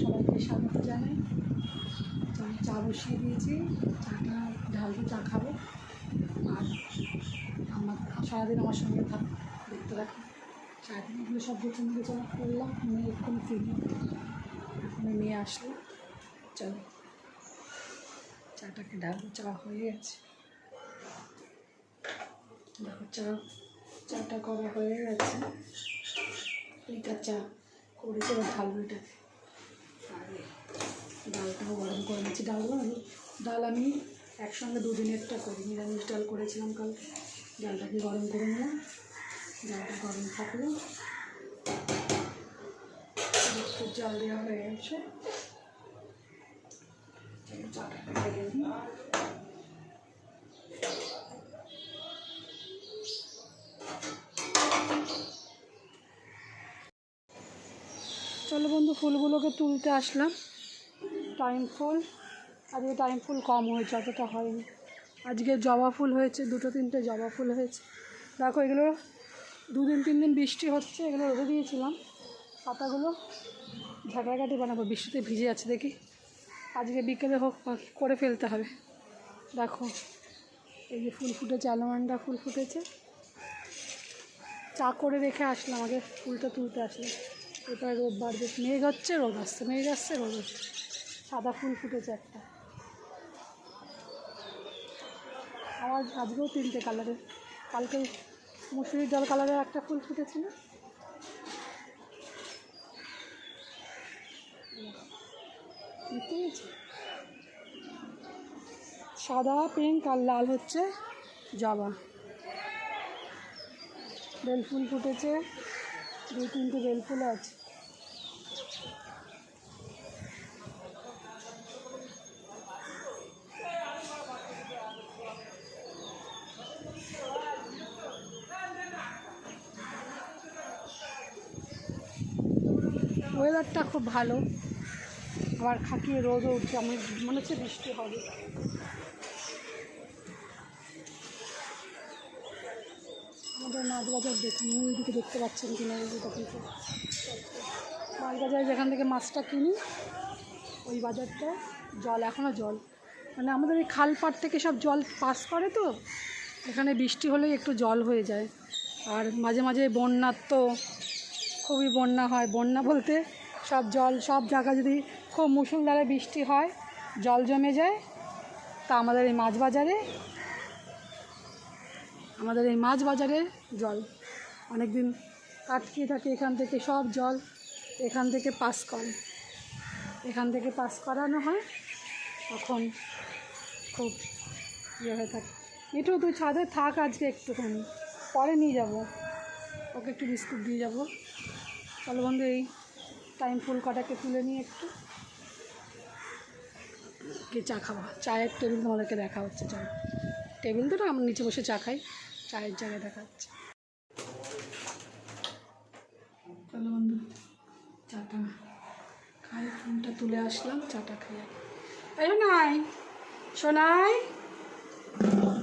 সবাইকে স্বাগত জানাই। আমি চা বসিয়ে দিয়েছি, চাটা ঢালবো, চা খাবো। আর সারাদিন আমার সঙ্গে দেখতে থাকো। সারাদিনগুলো সব গোছানো গোছানো করলাম, মেয়ে এক্ষুনি ফিরল, এখন মেয়ে আসলো। চলো চাটাকে ঢালবো, চা হয়ে গেছে। দেখো চাটা করা হয়ে গেছে। এইটা চা করেছে, এবার ঢালবো এটাকে। আর ডালটাও গরম করে নিচ্ছি। ডাল আমি একসঙ্গে দুদিনেরটা করি, নিরামিষ ডাল করেছিলাম কালকে। ডালটাকে গরম করে নিলাম, ডালটা গরম থাকলো, একটু জল দেওয়া হয়ে গেছে। চাটাটা ঢেলে নিই। চলো বন্ধু, ফুলগুলোকে তুলতে আসলাম। টাইম ফুল, আজকে টাইম ফুল কম হয়েছে, অতটা হয়নি। আজকে জবা ফুল হয়েছে, 2-3টে জবা ফুল হয়েছে। দেখো এগুলো 2-3 দিন বৃষ্টি হচ্ছে, এগুলো রোদে দিয়েছিলাম। পাতাগুলো ঝাঁকাঘাটি বানাবো, বৃষ্টিতে ভিজে যাচ্ছে। দেখি আজকে বিকেলে হোক করে ফেলতে হবে। দেখো এই যে ফুল ফুটেছে, অ্যালোভেন্ডা ফুল ফুটেছে। চা করে রেখে আসলাম, আগে ফুলটা তুলতে আসলাম। এরপরে রোদ বাড়বে, মেঘ হচ্ছে, রোদ আসছে, মেঘ আসছে, রোদ হচ্ছে। সাদা ফুল ফুটেছে একটা, আবার আজকেও 3টে কালারের। কালকে মুসুরির ডাল কালারের একটা ফুল ফুটেছিল। সাদা, পিঙ্ক আর লাল হচ্ছে জবা। বেলফুল ফুটেছে, 2-3টে বেলফুল আছে। ওয়েদারটা খুব ভালো, আবার খাকিয়ে রোদও উঠছে, আমার মনে হচ্ছে বৃষ্টি হবে। আমাদের মাছ বাজার দেখুন, ওইদিকে দেখতে পাচ্ছেন কিনা, মাছ বাজার যেখান থেকে মাছটা কিনি, ওই বাজারটা জল, এখনও জল। মানে আমাদের এই খালপাড় থেকে সব জল পাস করে, তো এখানে বৃষ্টি হলেই একটু জল হয়ে যায়। আর মাঝে মাঝে বন্যার তো খুবই বন্যা হয়। বন্যা বলতে সব জল, সব জায়গা যদি খুব মুষলধারে বৃষ্টি হয়, জল জমে যায়। তা আমাদের এই মাছ বাজারে জল অনেক দিন আটকে থাকে। এখান থেকে সব জল এখান থেকে পাস করানো হয়, তখন খুব ইয়ে হয়ে থাকে। একটু তুই ছাদে থাক আজকে একটুখানি, পরে নিয়ে যাব, ওকে একটু বিস্কুট দিয়ে যাব। চলো বন্ধু, এই টাইম ফুল কটাকে তুলে নিয়ে একটু চা খাওয়া। চায়ের টেবিল তোমাদেরকে দেখা হচ্ছে। চলো, টেবিল তো না, আমরা নিচে বসে চা খাই, চায়ের জায়গায় দেখা হচ্ছে। চলো বন্ধু, চাটা খাই। ফোনটা তুলে আসলাম, চাটা খাই। এই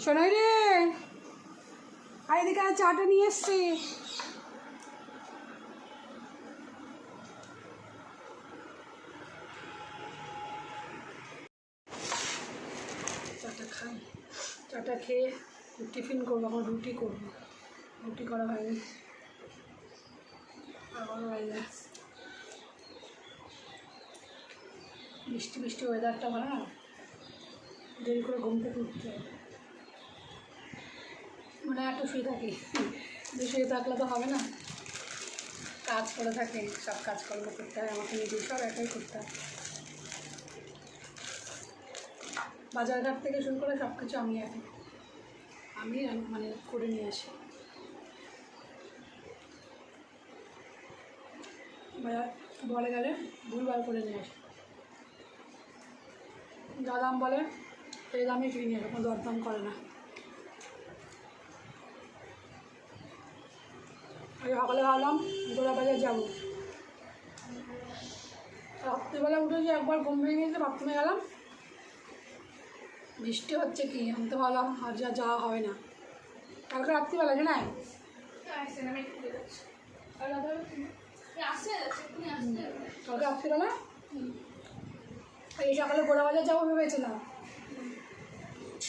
সোনাই রে, আর এদিকে চাটা নিয়ে এসছি। চাটা খাই, চাটা খেয়ে টিফিন করবো। এখন রুটি করবো, রুটি করা হয়নি, আবার হয়ে যায়। বৃষ্টি ওয়েদারটা ভালো না, দেরি করে ঘুম থেকে উঠতে হবে। মানে একটু শুয়ে থাকি, শুয়ে থাকলে তো হবে না, কাজ করে থাকে, সব কাজকর্ম করতে হয় আমাকে, নিজে সব একাই করতে হয়। বাজারঘাট থেকে শুরু করে সব কিছু আমি মানে করে নিয়ে আসি। বলে গেলে ভুলভাল করে নিয়ে আসি, যা দাম বলে সেই দামই কিনে নিয়ে আসে, কোনো দরদাম করে না। সকালে ভাবলাম গোড়া বাজার যাবো, রাত্রিবেলা উঠেছি, একবার ঘুম ভেঙে গেছে, বাথরুমে গেলাম, বৃষ্টি হচ্ছে কি, আমি তো ভাবলাম আর যাওয়া হবে না। কালকে রাত্রিবেলা যে না, কালকে রাত্রিবেলা এই সকালে গোড়া বাজার যাবো ভেবেছিলাম,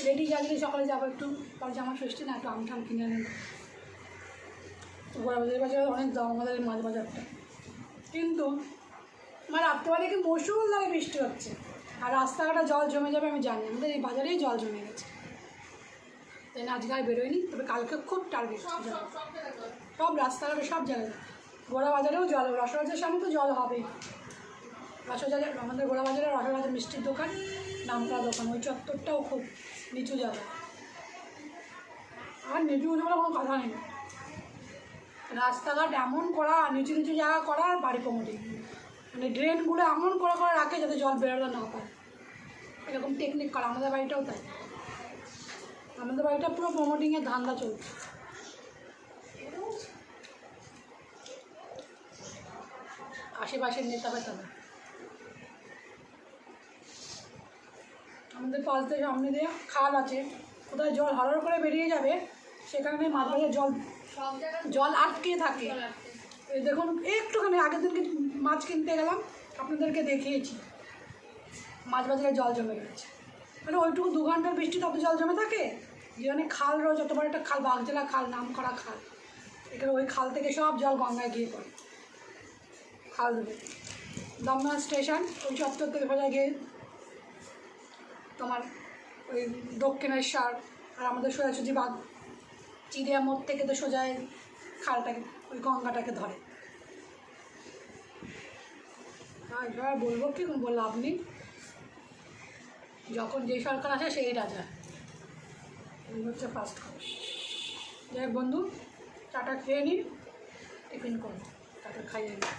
রেডি আজকে সকালে যাবো একটু, কারণ জামা ষষ্ঠী না, একটু আম কিনে নেব। গোড়া বাজারে অনেক দাম আমাদের মাছ বাজারটা, কিন্তু আমার রাত্রেবেলা কি মুষলধারে বৃষ্টি হচ্ছে, আর রাস্তাঘাটে জল জমে যাবে আমি জানি, আমাদের এই বাজারেই জল জমে গেছে, তাই না আজকে আর বেরোয়নি। তবে কালকে খুব টার্গেট সব রাস্তাঘাটে সব জায়গায়, গোড়া বাজারেও জল, রসবাজারের সামনে তো জল হবেই। রসবাজার আমাদের গোড়া বাজারে রসবাজার মিষ্টির দোকান, নামকরা দোকান, ওই চত্বরটাও খুব নিচু জায়গা, আর নিচু উঁচু বলে কোনো কথা নেই, রাস্তাঘাট এমন করা, নিচু নিচু জায়গা করা, আর বাড়ি প্রমোটিং, মানে ড্রেনগুলো এমন করে রাখে যাতে জল বেরোতে না পায়, এরকম টেকনিক করা। আমাদের বাড়িটাও তাই, আমাদের বাড়িটা পুরো প্রমোটিংয়ের ধান্দা চলছে। আশেপাশের নেতা পেতাম, আমাদের পাশ দিয়ে সামনে দিয়ে খাল আছে, কোথায় জল হাওড় করে বেরিয়ে যাবে সেখানে মাঝ বাজারে জল আটকে থাকে। এই দেখুন একটুখানি আগের দিনকে মাছ কিনতে গেলাম, আপনাদেরকে দেখিয়েছি, মাছ বাজারে জল জমে গেছে, মানে ওইটুকু 2 ঘন্টার বৃষ্টি তত জল জমে থাকে, যেখানে খাল রয়েছে, যত বড় একটা খাল, বাগজেলা খাল, নাম করা খাল, এখানে ওই খাল থেকে সব জল গঙ্গায় গিয়ে পড়ে, খাল দেবে। দমদম স্টেশন ওই চত্বর থেকে সোজা গিয়ে তোমার ওই দক্ষিণেশ্বর, আর আমাদের সোজাসুজি বাগ চিড়িয়া মোড় থেকে তো সোজায় খালটাকে, ওই গঙ্গাটাকে ধরে। এবার বলবো কি বললো আপনি, যখন যেই সরকার আসে সেই রাজা, এই হচ্ছে ফার্স্ট খবর। যাই বন্ধু, চাটা খেয়ে নিই, টিফিন করো, তারপর খাইয়ে নিই,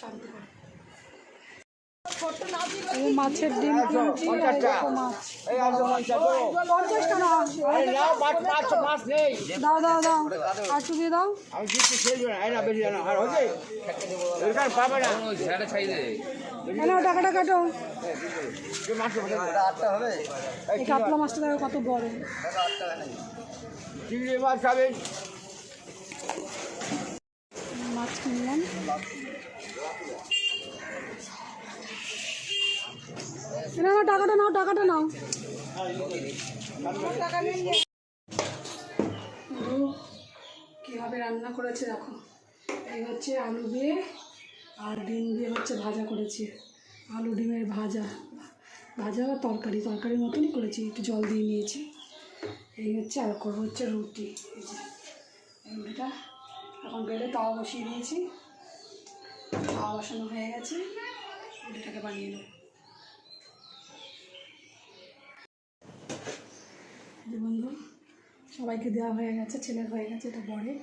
শান্তি করে। মাছের ডিম কিনছি, মাছ 50 টাকা, দাও দাও দাও, আর একটু দিয়ে দাও। টাকাটা কাটো, এই কাতলা মাছটা দেখো কত বড়, চিংড়ি মাছ খাবেন, মাছ কিনলাম। নাও টাকাটা নাও, টাকাটা নাও। কীভাবে রান্না করেছে দেখো, এই হচ্ছে আলু দিয়ে আর ডিম দিয়ে হচ্ছে ভাজা করেছি, আলু ডিমের ভাজা, ভাজা বা তরকারির মতনই করেছি, একটু জল দিয়ে নিয়েছি। এই হচ্ছে, আর করবো হচ্ছে রুটি, এই যে এই রুটিটা এখন বেলে তাওয়া বসিয়ে দিয়েছি, তাওয়া বসানো হয়ে গেছে, রুটিটাকে বানিয়ে নেব। বন্ধু সবাইকে দেওয়া হয়ে গেছে, ছেলের হয়ে গেছে, এটা বড়ে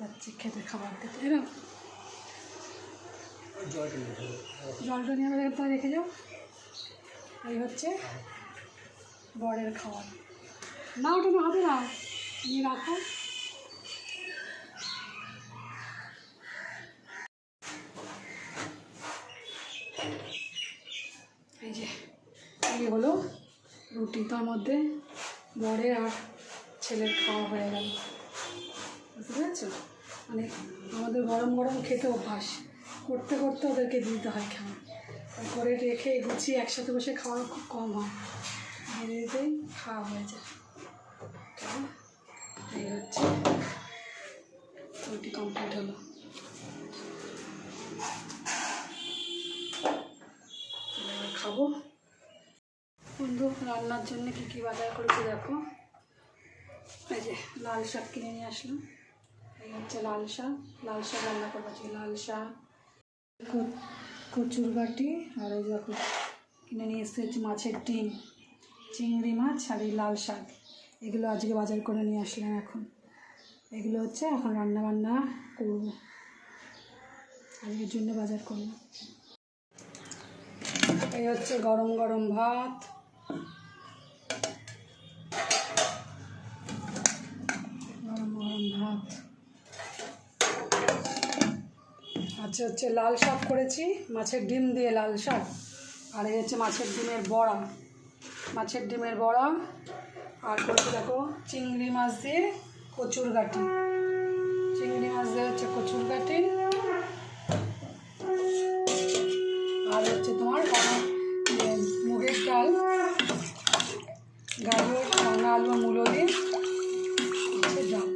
যাচ্ছে খেতে, খাবার দিতে, এরকম জলটা নিয়ে আমাদের তাই রেখে যাও। এই হচ্ছে বরের খাবার, না ওটা না হবে না, নিয়ে রাখো। এই যে এই হলো রুটি, তার মধ্যে বরের আর ছেলের খাওয়া হয়ে গেল, বুঝতে পেরেছ? মানে আমাদের গরম গরম খেতে অভ্যাস, করতে করতে ওদেরকে দিতে হয় খাওয়া, করে রেখে গুছিয়ে একসাথে বসে খাওয়া খুব কম হয়, ধীরে ধীরেই খাওয়া হয়ে যায়। এই হচ্ছে রুটি কমপ্লিট হলো। খাবো। বন্ধু রান্নার জন্য কী কী বাজার করেছি দেখো, এই যে লাল শাক কিনে নিয়ে আসলাম, এই হচ্ছে লাল শাক রান্না করবো, লাল শাক, কচুর বাটি, আর এই দেখো কিনে নিয়ে এসে হচ্ছে মাছের ডিম, চিংড়ি মাছ, আর এই লাল শাক, এগুলো আজকে বাজার করে নিয়ে আসলাম। এখন এগুলো হচ্ছে এখন রান্না বান্না করবো, আজকের জন্য বাজার করলাম। এই হচ্ছে গরম গরম ভাত, আচ্ছা হচ্ছে লাল শাক করেছি, মাছের ডিম দিয়ে লাল শাক, আর এই হচ্ছে মাছের ডিমের বড়া, আর করেছি দেখো চিংড়ি মাছ দিয়ে কচুরগাটি, হচ্ছে কচুরগাটি, আর হচ্ছে তোমার আমার মুগের ডাল, গাজর, রান্না আলু, মূলো দিয়ে ডাল,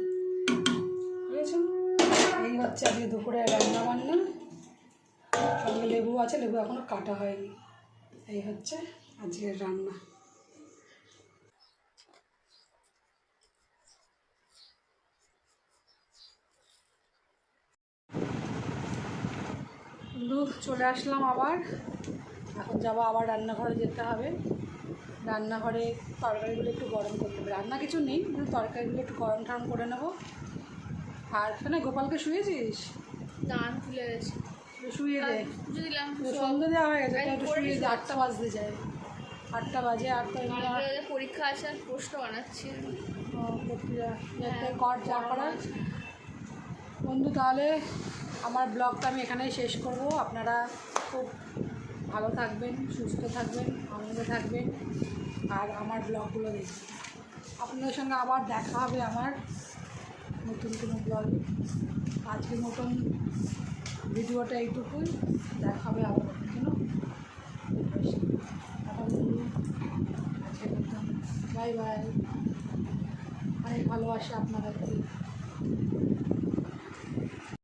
বুঝেছো? এই হচ্ছে আজকে দুপুরে রান্না বান্না। সঙ্গে লেবু আছে, লেবু এখনও কাটা হয়নি। এই হচ্ছে আজকের রান্না। চলে আসলাম আবার। এখন যাবো আবার রান্নাঘরে যেতে হবে। রান্নাঘরে তরকারিগুলো একটু গরম করতে হবে। রান্না কিছু নেই, কিন্তু তরকারিগুলো একটু গরম ঠরম করে নেবো। আর এখানে গোপালকে শুয়েছিস? দান খুলে গেছে, শুয়ে দে, দিলাম সন্ধ্যে দেওয়া হয়ে গেছে, একটু শুয়ে দে। 8টা বাজতে যায়, 8টা বাজে। আর তো পরীক্ষা আসার প্রশ্ন বানাচ্ছি কর যা করার। বন্ধু, তাহলে আমার ব্লগটা আমি এখানেই শেষ করব। আপনারা খুব ভালো থাকবেন, সুস্থ থাকবেন, আনন্দে থাকবেন, আর আমার ব্লগগুলো দেখবেন। আপনাদের সঙ্গে আবার দেখা হবে আমার নতুন কোনো ব্লগে। আজকের মতন ভিডিওটা এইটুকুই। দেখা হবে আবার কেন। আজকের মতন বাই বাই। অনেক ভালোবাসা আপনাদেরকে।